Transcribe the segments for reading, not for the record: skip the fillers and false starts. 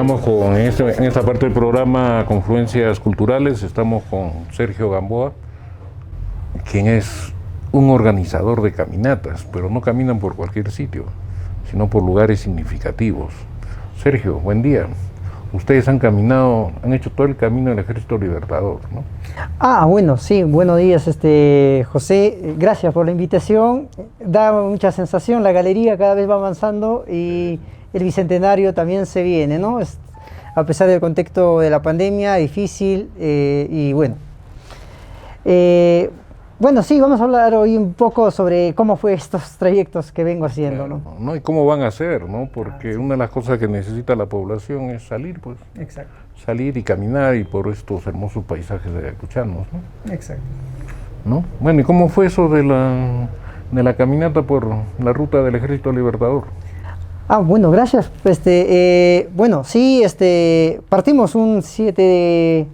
Estamos en esta parte del programa Confluencias Culturales, estamos con Sergio Gamboa, quien es un organizador de caminatas, pero no caminan por cualquier sitio, sino por lugares significativos. Sergio, buen día. Ustedes han caminado, han hecho todo el camino del Ejército Libertador, ¿no? Bueno, sí, buenos días, José. Gracias por la invitación. Da mucha sensación, la galería cada vez va avanzando y el Bicentenario también se viene, ¿no? A pesar del contexto de la pandemia, difícil y bueno. Bueno, sí, vamos a hablar hoy un poco sobre cómo fue estos trayectos que vengo haciendo, claro, ¿no? Y cómo van a ser, ¿no? Porque una de las cosas que necesita la población es salir, pues. Exacto. Salir y caminar y por estos hermosos paisajes ayacuchanos, ¿no? Exacto. ¿No? Bueno, ¿y cómo fue eso de la caminata por la ruta del Ejército Libertador? Bueno, gracias. Bueno, sí, partimos un 7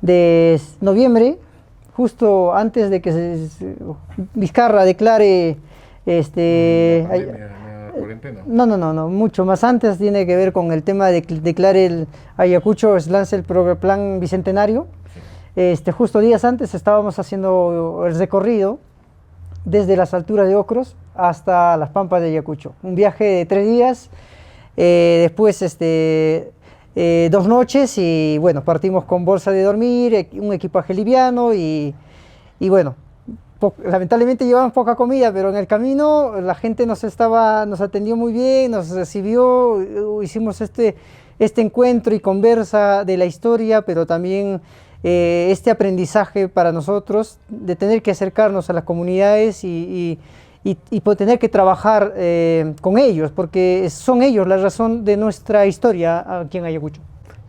de noviembre, justo antes de que Vizcarra declare cuarentena. No, mucho más antes. Tiene que ver con el tema de declare el Ayacucho, lance el plan bicentenario. Sí. Justo días antes estábamos haciendo el recorrido desde las alturas de Ocros hasta las Pampas de Ayacucho. Un viaje de 3 días, después 2 noches y bueno, partimos con bolsa de dormir, un equipaje liviano y bueno, lamentablemente llevamos poca comida, pero en el camino la gente nos atendió muy bien, nos recibió, hicimos este encuentro y conversa de la historia, pero también este aprendizaje para nosotros de tener que acercarnos a las comunidades y tener que trabajar con ellos, porque son ellos la razón de nuestra historia aquí en Ayacucho.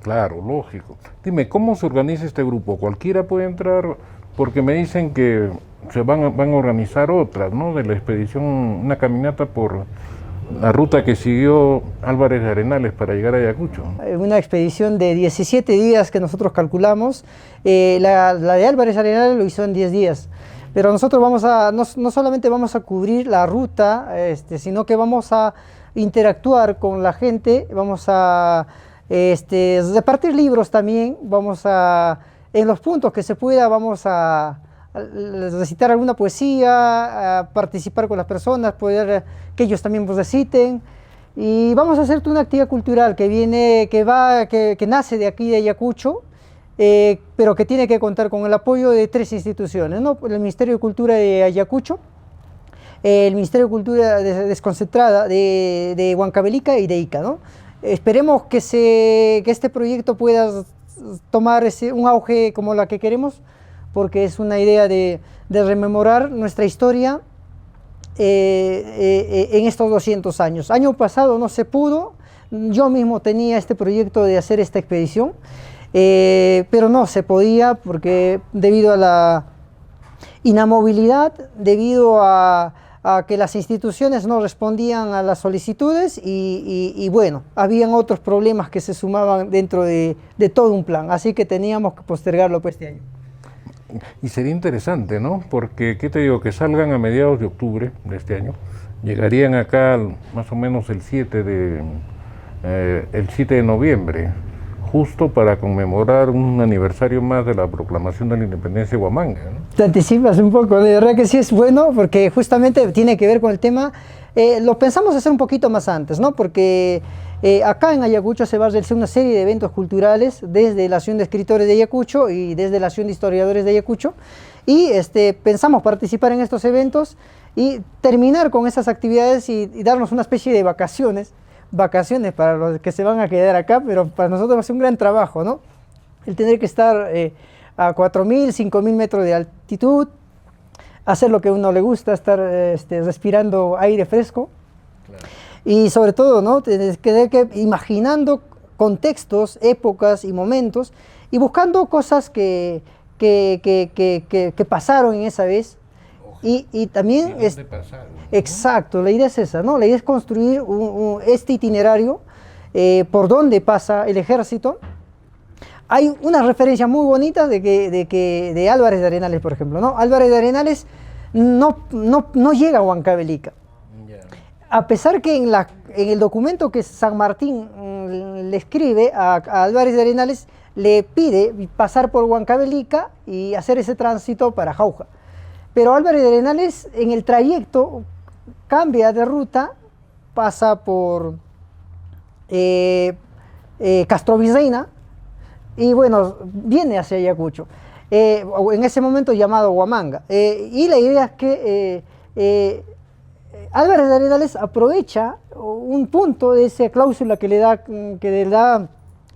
Claro, lógico. Dime, ¿cómo se organiza este grupo? ¿Cualquiera puede entrar? Porque me dicen que se van a organizar otras, ¿no? De la expedición, una caminata por la ruta que siguió Álvarez de Arenales para llegar a Ayacucho. Una expedición de 17 días que nosotros calculamos. La de Álvarez de Arenales lo hizo en 10 días. Pero nosotros no solamente vamos a cubrir la ruta, sino que vamos a interactuar con la gente, vamos a repartir libros también, en los puntos que se pueda, vamos a recitar alguna poesía, a participar con las personas, que ellos también pues reciten. Y vamos a hacer una actividad cultural que nace de aquí de Ayacucho, pero que tiene que contar con el apoyo de 3 instituciones, ¿no? El Ministerio de Cultura de Ayacucho, el Ministerio de Cultura Desconcentrada de Huancavelica y de Ica, ¿no? Esperemos que este proyecto pueda tomar un auge como la que queremos, porque es una idea de rememorar nuestra historia en estos 200 años. Año pasado no se pudo, yo mismo tenía este proyecto de hacer esta expedición, pero no se podía porque debido a la inamovilidad, debido a que las instituciones no respondían a las solicitudes y bueno, habían otros problemas que se sumaban dentro de todo un plan, así que teníamos que postergarlo para este año. Y sería interesante, ¿no? Porque, ¿qué te digo? Que salgan a mediados de octubre de este año, llegarían acá más o menos el 7 de noviembre, justo para conmemorar un aniversario más de la proclamación de la independencia de Huamanga, ¿no? Te anticipas un poco, de verdad que sí es bueno, porque justamente tiene que ver con el tema, lo pensamos hacer un poquito más antes, ¿no? Porque acá en Ayacucho se va a realizar una serie de eventos culturales desde la Asociación de Escritores de Ayacucho y desde la Asociación de Historiadores de Ayacucho, y pensamos participar en estos eventos y terminar con esas actividades y darnos una especie de vacaciones para los que se van a quedar acá, pero para nosotros va a ser un gran trabajo, ¿no? El tener que estar a 4.000, 5.000 metros de altitud, hacer lo que a uno le gusta, estar respirando aire fresco. Claro. Y sobre todo, ¿no? Tener que imaginando contextos, épocas y momentos y buscando cosas que pasaron en esa vez. Y también exacto, la idea es esa, ¿no? La idea es construir este itinerario por donde pasa el ejército. Hay una referencia muy bonita de Álvarez de Arenales, por ejemplo, ¿no? Álvarez de Arenales no llega a Huancavelica. Yeah. A pesar que en el documento que San Martín le escribe a Álvarez de Arenales, le pide pasar por Huancavelica y hacer ese tránsito para Jauja. Pero Álvarez de Arenales en el trayecto cambia de ruta, pasa por Castrovirreina y bueno, viene hacia Ayacucho, en ese momento llamado Huamanga. Y la idea es que Álvarez de Arenales aprovecha un punto de esa cláusula que le da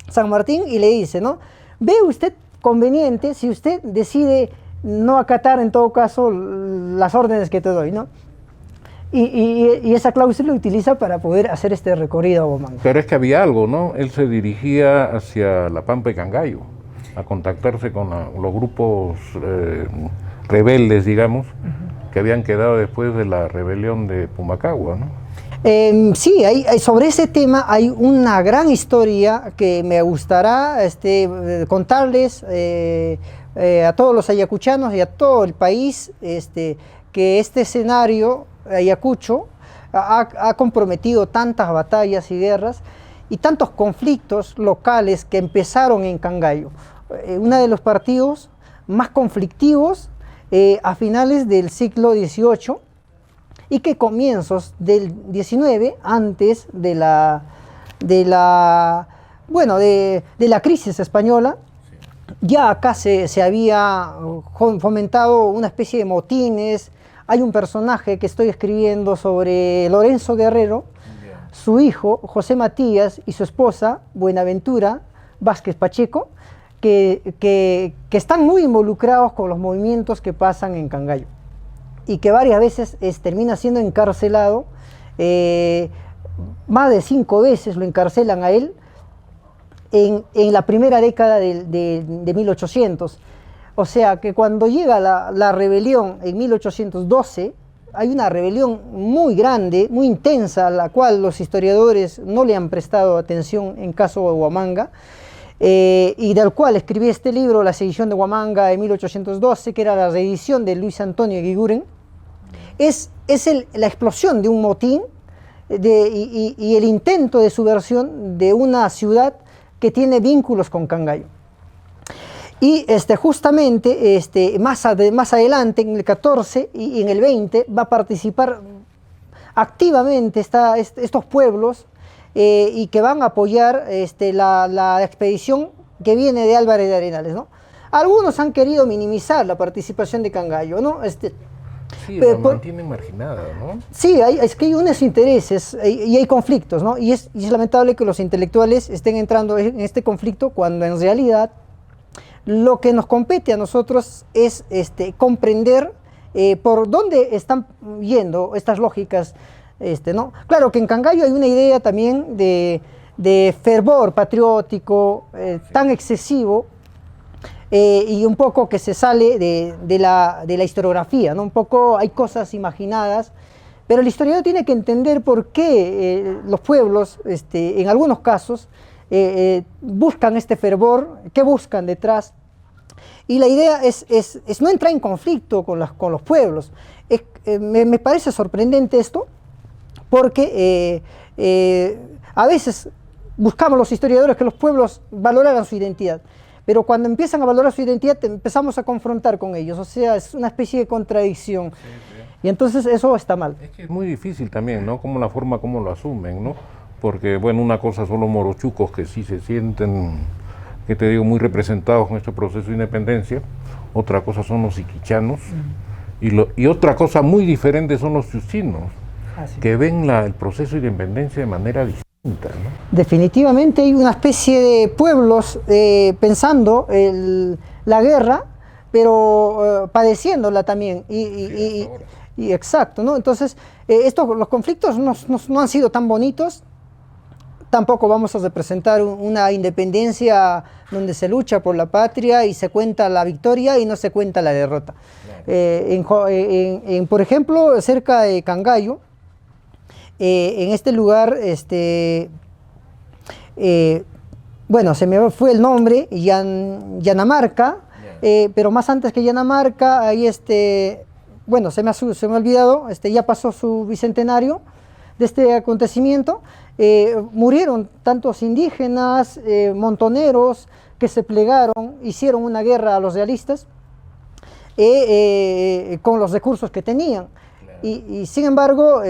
San Martín y le dice, ¿no? ¿Ve usted conveniente si usted decide no acatar en todo caso las órdenes que te doy, ¿no? Y esa cláusula lo utiliza para poder hacer este recorrido a Huamanga. Pero es que había algo, ¿no? Él se dirigía hacia La Pampa y Cangallo, a contactarse con los grupos rebeldes, digamos, que habían quedado después de la rebelión de Pumacagua, ¿no? Sí, sobre ese tema hay una gran historia que me gustará contarles a todos los ayacuchanos y a todo el país, que este escenario, Ayacucho, ha comprometido tantas batallas y guerras y tantos conflictos locales que empezaron en Cangallo. Uno de los partidos más conflictivos a finales del siglo XVIII y que comienzos del XIX, antes de la crisis española, ya acá se había fomentado una especie de motines. Hay un personaje que estoy escribiendo sobre Lorenzo Guerrero, su hijo José Matías y su esposa Buenaventura Vázquez Pacheco, que están muy involucrados con los movimientos que pasan en Cangallo y que varias veces termina siendo encarcelado. Más de 5 veces lo encarcelan a él en la primera década de 1800. O sea que cuando llega la rebelión en 1812, hay una rebelión muy grande, muy intensa, a la cual los historiadores no le han prestado atención en caso de Huamanga, y del cual escribí este libro, La sedición de Huamanga de 1812, que era la reedición de Luis Antonio Eguiguren. Es la explosión de un motín y el intento de subversión de una ciudad que tiene vínculos con Cangallo. Y justamente más adelante, en el 14 y en el 20, va a participar activamente estos pueblos y que van a apoyar la expedición que viene de Álvarez de Arenales, ¿no? Algunos han querido minimizar la participación de Cangallo, ¿no? Sí, la mantienen marginada, ¿no? Sí, es que hay unos intereses y hay conflictos, ¿no? Y es lamentable que los intelectuales estén entrando en este conflicto cuando en realidad lo que nos compete a nosotros es comprender por dónde están yendo estas lógicas, ¿no? Claro que en Cangallo hay una idea también de fervor patriótico tan excesivo y un poco que se sale de la historiografía, ¿no? Un poco hay cosas imaginadas, pero el historiador tiene que entender por qué los pueblos, en algunos casos, buscan este fervor, qué buscan detrás. Y la idea es no entrar en conflicto con los pueblos. Me parece sorprendente esto, porque a veces buscamos los historiadores que los pueblos valoraran su identidad, pero cuando empiezan a valorar su identidad empezamos a confrontar con ellos, o sea, es una especie de contradicción. Sí, sí. Y entonces eso está mal. Es que es muy difícil también, ¿no? Como la forma como lo asumen, ¿no? Porque, bueno, una cosa son los morochucos que sí se sienten, que te digo, muy representados con este proceso de independencia, otra cosa son los iquichanos, y otra cosa muy diferente son los chuchinos, que ven el proceso de independencia de manera distinta, ¿no? Definitivamente hay una especie de pueblos pensando la guerra, pero padeciéndola también, y exacto, ¿no? Entonces, los conflictos no han sido tan bonitos. Tampoco vamos a representar una independencia donde se lucha por la patria y se cuenta la victoria y no se cuenta la derrota. Por ejemplo, cerca de Cangallo, en este lugar, bueno, se me fue el nombre, Yanamarca, pero más antes que Yanamarca, ahí bueno, se me ha olvidado, ya pasó su bicentenario, de este acontecimiento, murieron tantos indígenas, montoneros que se plegaron, hicieron una guerra a los realistas con los recursos que tenían. Y sin embargo,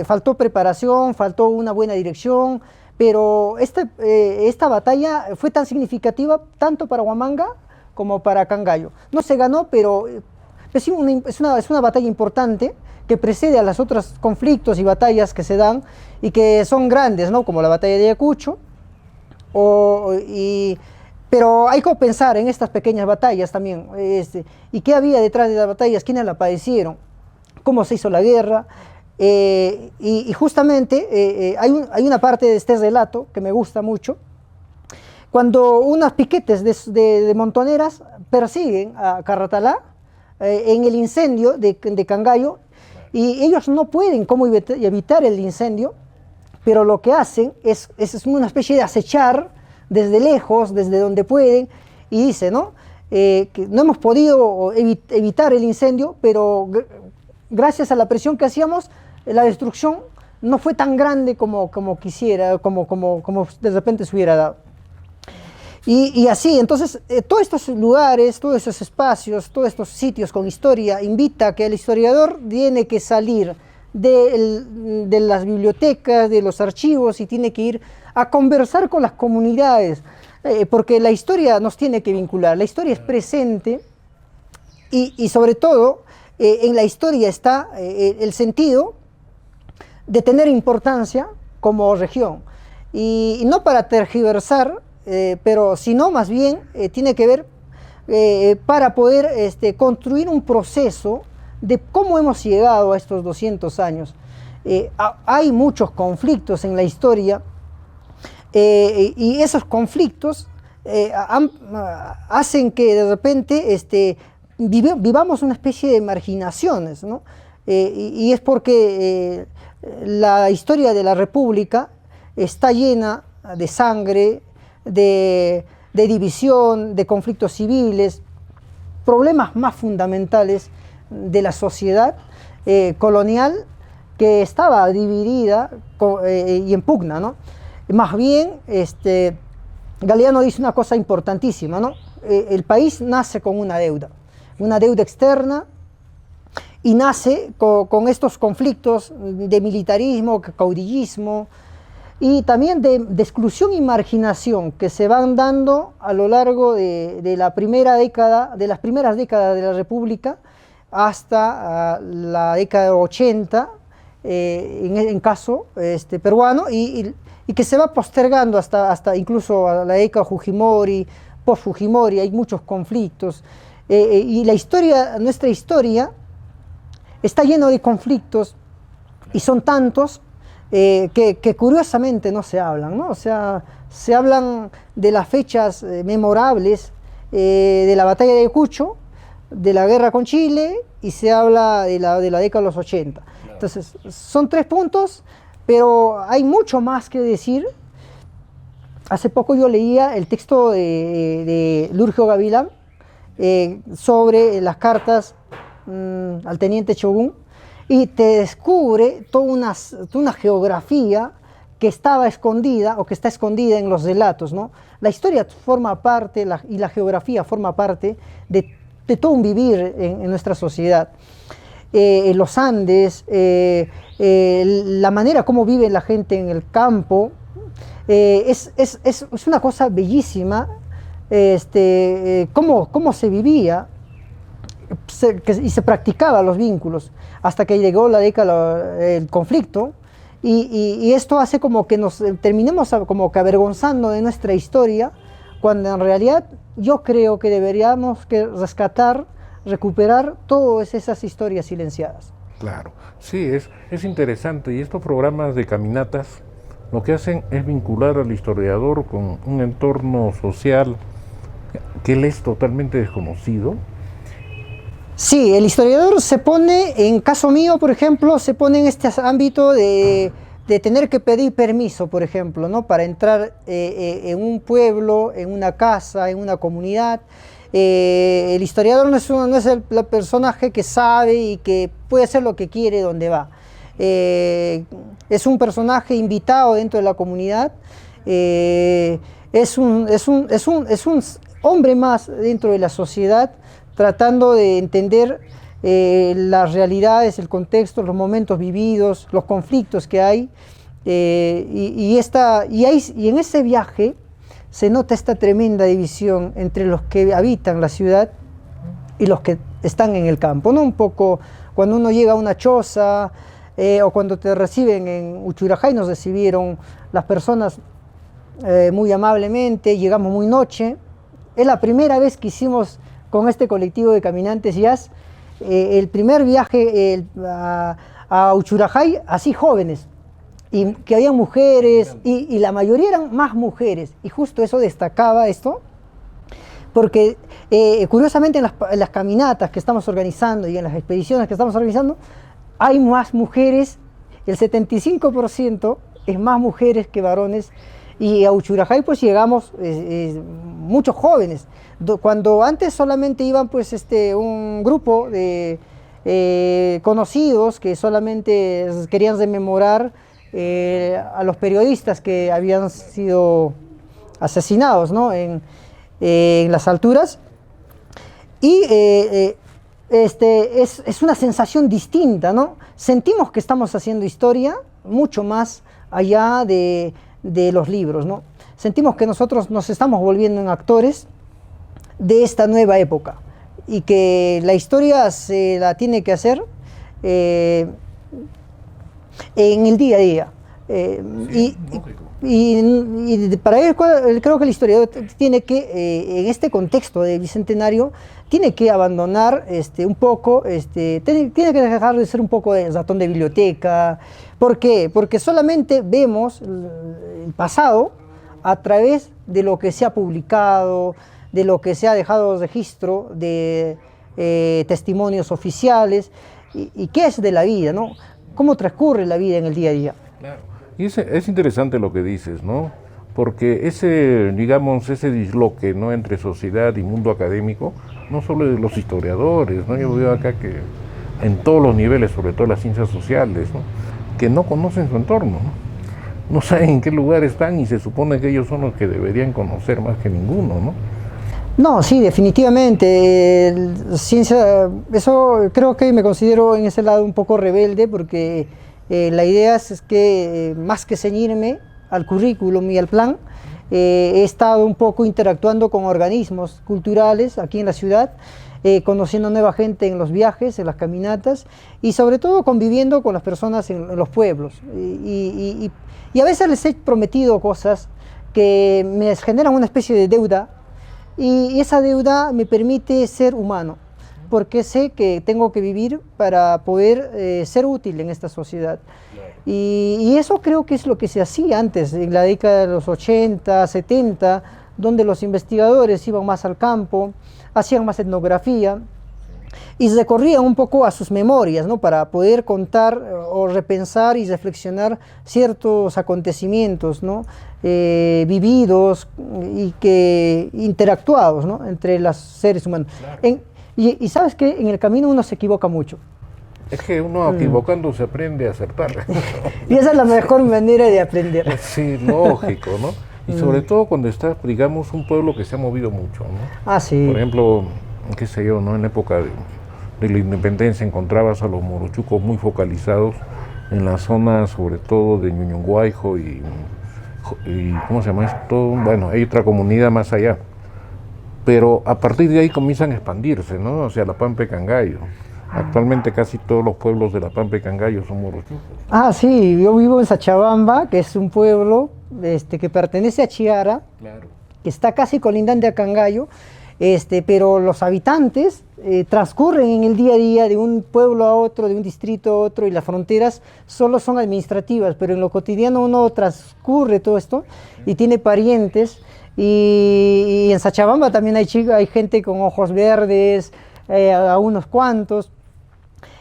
faltó preparación, faltó una buena dirección, pero esta batalla fue tan significativa tanto para Huamanga como para Cangallo. No se ganó, pero es una batalla importante que precede a los otros conflictos y batallas que se dan y que son grandes, ¿no? Como la batalla de Ayacucho. Pero hay que pensar en estas pequeñas batallas también. ¿Y qué había detrás de las batallas? ¿Quiénes la padecieron? ¿Cómo se hizo la guerra? Y justamente hay una parte de este relato que me gusta mucho, cuando unos piquetes de montoneras persiguen a Carratalá en el incendio de Cangallo, y ellos no pueden cómo evitar el incendio, pero lo que hacen es una especie de acechar desde lejos, desde donde pueden, y dice, ¿no? Que no hemos podido evitar el incendio, pero gracias a la presión que hacíamos, la destrucción no fue tan grande como quisiera, como de repente se hubiera dado. Y así, entonces, todos estos lugares, todos esos espacios, todos estos sitios con historia, invita a que el historiador tiene que salir de las bibliotecas, de los archivos, y tiene que ir a conversar con las comunidades, porque la historia nos tiene que vincular, la historia es presente, y sobre todo, en la historia está el sentido de tener importancia como región, y no para tergiversar, pero sino más bien tiene que ver para poder construir un proceso de cómo hemos llegado a estos 200 años. Hay muchos conflictos en la historia, y esos conflictos hacen que de repente vivamos una especie de marginaciones, ¿no? Y es porque la historia de la República está llena de sangre, de división, de conflictos civiles, problemas más fundamentales de la sociedad colonial, que estaba dividida y en pugna, ¿no? Más bien, Galeano dice una cosa importantísima, ¿no? El país nace con una deuda externa, y nace con estos conflictos de militarismo, caudillismo, y también de exclusión y marginación que se van dando a lo largo de las primeras décadas de la República hasta la década 80, en caso peruano, y que se va postergando hasta incluso a la década Fujimori, post-Fujimori. Hay muchos conflictos, y nuestra historia está llena de conflictos, y son tantos que curiosamente no se hablan, ¿no? O sea, se hablan de las fechas memorables de la batalla de Ayacucho, de la guerra con Chile, y se habla de la década de los 80. Entonces, son 3 puntos, pero hay mucho más que decir. Hace poco yo leía el texto de Lurgio Gavilán sobre las cartas al teniente Shogun, y te descubre toda una geografía que estaba escondida o que está escondida en los relatos, ¿no? La historia forma parte y la geografía forma parte de todo un vivir en nuestra sociedad. Los Andes, la manera como vive la gente en el campo, es una cosa bellísima, cómo se vivía y se practicaban los vínculos, hasta que llegó la década del conflicto, y esto hace como que nos terminemos como que avergonzando de nuestra historia, cuando en realidad yo creo que deberíamos rescatar, recuperar todas esas historias silenciadas. Claro, sí, es interesante, y estos programas de caminatas lo que hacen es vincular al historiador con un entorno social que él es totalmente desconocido. Sí, el historiador se pone, en caso mío, por ejemplo, se pone en este ámbito de tener que pedir permiso, por ejemplo, ¿no? Para entrar en un pueblo, en una casa, en una comunidad. El historiador no es el personaje que sabe y que puede hacer lo que quiere donde va. es un personaje invitado dentro de la comunidad, es un hombre más dentro de la sociedad, tratando de entender las realidades, el contexto, los momentos vividos, los conflictos que hay, y en ese viaje se nota esta tremenda división entre los que habitan la ciudad y los que están en el campo, ¿no? Un poco cuando uno llega a una choza o cuando te reciben en Uchurajay, nos recibieron las personas muy amablemente, llegamos muy noche. Es la primera vez que hicimos con este colectivo de caminantes IAS el primer viaje a Uchurajay, así jóvenes, y que había mujeres, y la mayoría eran más mujeres, y justo eso destacaba esto, porque curiosamente en las caminatas que estamos organizando y en las expediciones que estamos organizando, hay más mujeres, el 75% es más mujeres que varones, y a Uchurajay pues llegamos muchos jóvenes, cuando antes solamente iban pues un grupo de conocidos que solamente querían rememorar a los periodistas que habían sido asesinados, ¿no? en las alturas, y es una sensación distinta, ¿no? Sentimos que estamos haciendo historia mucho más allá de los libros, ¿no? Sentimos que nosotros nos estamos volviendo en actores de esta nueva época y que la historia se la tiene que hacer en el día a día. Y para él, creo que el historiador tiene que, en este contexto del bicentenario, tiene que abandonar un poco, tiene que dejar de ser un poco de ratón de biblioteca. ¿Por qué? Porque solamente vemos el pasado a través de lo que se ha publicado, de lo que se ha dejado registro de testimonios oficiales, y qué es de la vida, ¿no? ¿Cómo transcurre la vida en el día a día? Claro. Y es interesante lo que dices, ¿no? Porque ese disloque, ¿no?, entre sociedad y mundo académico, no solo de los historiadores, ¿no? Yo veo acá que en todos los niveles, sobre todo las ciencias sociales, ¿no?, que no conocen su entorno, ¿no? No saben en qué lugar están y se supone que ellos son los que deberían conocer más que ninguno, ¿no? No, sí, definitivamente. Ciencia, eso creo que me considero en ese lado un poco rebelde, porque la idea es que más que ceñirme al currículum y al plan, he estado un poco interactuando con organismos culturales aquí en la ciudad, conociendo nueva gente en los viajes, en las caminatas, y sobre todo conviviendo con las personas en los pueblos. Y a veces les he prometido cosas que me generan una especie de deuda, y esa deuda me permite ser humano, porque sé que tengo que vivir para poder ser útil en esta sociedad. Y eso creo que es lo que se hacía antes, en la década de los 80, 70, donde los investigadores iban más al campo, hacían más etnografía y recorrían un poco a sus memorias, ¿no?, para poder contar o repensar y reflexionar ciertos acontecimientos, ¿no?, vividos y que interactuados, ¿no?, entre los seres humanos. Claro. Y sabes que en el camino uno se equivoca mucho. Es que uno equivocando se aprende a acertar. Y esa es la mejor manera de aprender. Sí, lógico, ¿no? Y sobre todo cuando está, digamos, un pueblo que se ha movido mucho, ¿no? Ah, sí. Por ejemplo, qué sé yo, ¿no?, en la época de la independencia encontrabas a los morochucos muy focalizados en la zona, sobre todo de Ñuñunguayjo y ¿cómo se llama esto? Bueno, hay otra comunidad más allá. Pero a partir de ahí comienzan a expandirse, ¿no?, hacia la Pampa de Cangallo. Actualmente casi todos los pueblos de la Pampa de Cangallo son morochucos. Ah, sí, yo vivo en Sachabamba, que es un pueblo que pertenece a Chiara, claro, que está casi colindante a Cangallo, pero los habitantes transcurren en el día a día de un pueblo a otro, de un distrito a otro, y las fronteras solo son administrativas, pero en lo cotidiano uno transcurre todo esto y tiene parientes, y en Sachabamba también hay gente con ojos verdes, a unos cuantos,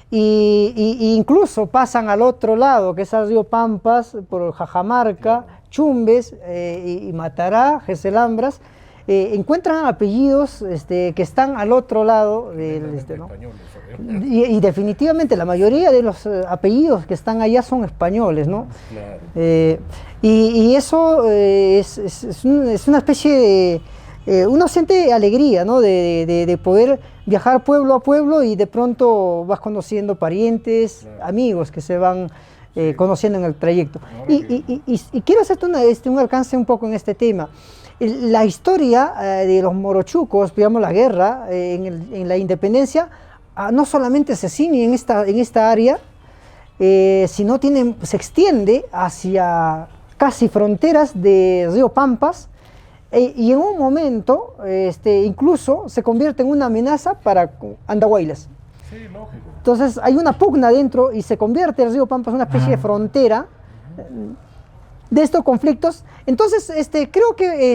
y incluso pasan al otro lado, que es el río Pampas, por Jajamarca, Chumbes y Matará, Geselambras, encuentran apellidos que están al otro lado del, ¿no? Y definitivamente la mayoría de los apellidos que están allá son españoles, ¿no? Claro. Y eso es una especie de... uno siente alegría, ¿no? De poder viajar pueblo a pueblo y de pronto vas conociendo parientes, claro, amigos que se van conociendo en el trayecto. Y quiero hacerte un alcance un poco en este tema. La historia de los morochucos, digamos la guerra en la independencia, no solamente se ciñe en esta área, sino se extiende hacia casi fronteras de Río Pampas, y en un momento incluso se convierte en una amenaza para Andahuaylas. Sí, lógico. Entonces hay una pugna dentro y se convierte el Río Pampas en una especie de frontera de estos conflictos. Entonces creo que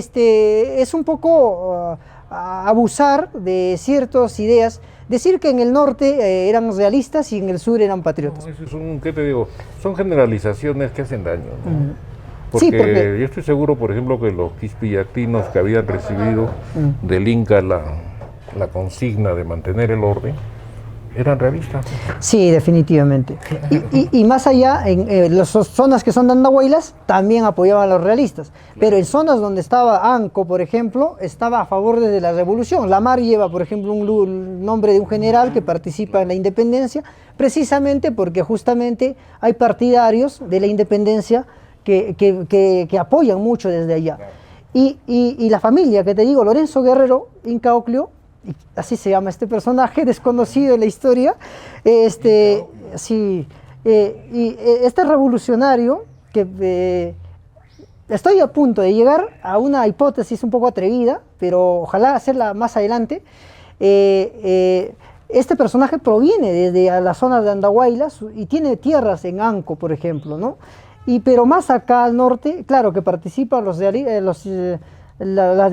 es un poco abusar de ciertas ideas, decir que en el norte eran realistas y en el sur eran patriotas. No, eso es ¿qué te digo? Son generalizaciones que hacen daño, ¿no? Porque yo estoy seguro, por ejemplo, que los quispillactinos que habían recibido del Inca la consigna de mantener el orden, eran realistas. Sí, definitivamente. Y más allá, en las zonas que son de Andahuaylas, también apoyaban a los realistas. Pero en zonas donde estaba Anco, por ejemplo, estaba a favor de la revolución. Lamar lleva, por ejemplo, un nombre de un general que participa en la independencia, precisamente porque justamente hay partidarios de la independencia que apoyan mucho desde allá. Y la familia, que te digo, Lorenzo Guerrero Incaoclio, así se llama este personaje desconocido en la historia, sí, y este revolucionario, que estoy a punto de llegar a una hipótesis un poco atrevida, pero ojalá hacerla más adelante. Este personaje proviene desde la zona de Andahuaylas y tiene tierras en Anco, por ejemplo, ¿no? Pero más acá al norte, claro que participan las de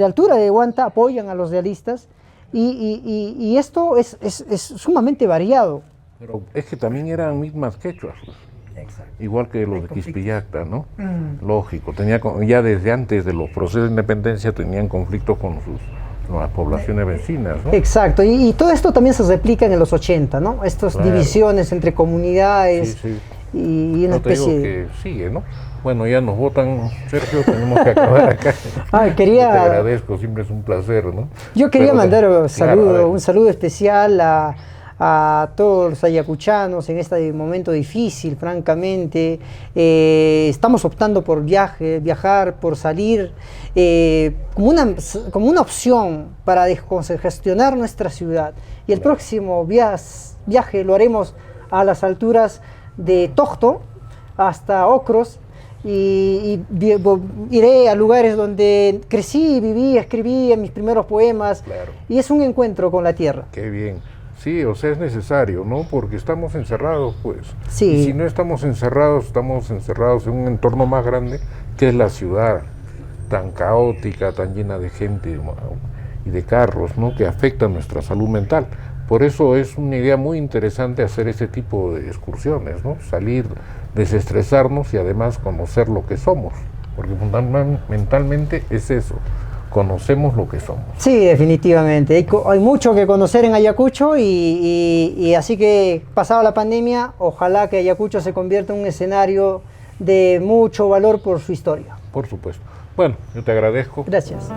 altura de Huanta, apoyan a los realistas, y esto es sumamente variado. Pero es que también eran mismas quechuas, igual que los de Quispillacta, ¿no? Lógico, ya desde antes de los procesos de independencia tenían conflictos con las poblaciones vecinas, ¿no? Exacto, y todo esto también se replica en los 80, ¿no? Estas divisiones entre comunidades. Sí. Y una especie que sigue, ¿no? Bueno, ya nos votan, Sergio, tenemos que acabar acá. Te agradezco, siempre es un placer, ¿no? Yo quería mandar un saludo especial a todos los ayacuchanos en este momento difícil, francamente. Estamos optando por viajar, por salir, como una opción para descongestionar nuestra ciudad. Y el próximo viaje lo haremos a las alturas de Tocto hasta Ocros, y iré a lugares donde crecí, viví, escribí mis primeros poemas, y es un encuentro con la tierra. Qué bien. Sí, o sea, es necesario, ¿no? Porque estamos encerrados, pues. Sí. Y si no estamos encerrados en un entorno más grande, que es la ciudad, tan caótica, tan llena de gente y de carros, ¿no? Que afecta nuestra salud mental. Por eso es una idea muy interesante hacer ese tipo de excursiones, ¿no? Salir, desestresarnos y además conocer lo que somos, porque fundamentalmente es eso, conocemos lo que somos. Sí, definitivamente, hay mucho que conocer en Ayacucho, y así que pasada la pandemia, ojalá que Ayacucho se convierta en un escenario de mucho valor por su historia. Por supuesto. Bueno, yo te agradezco. Gracias.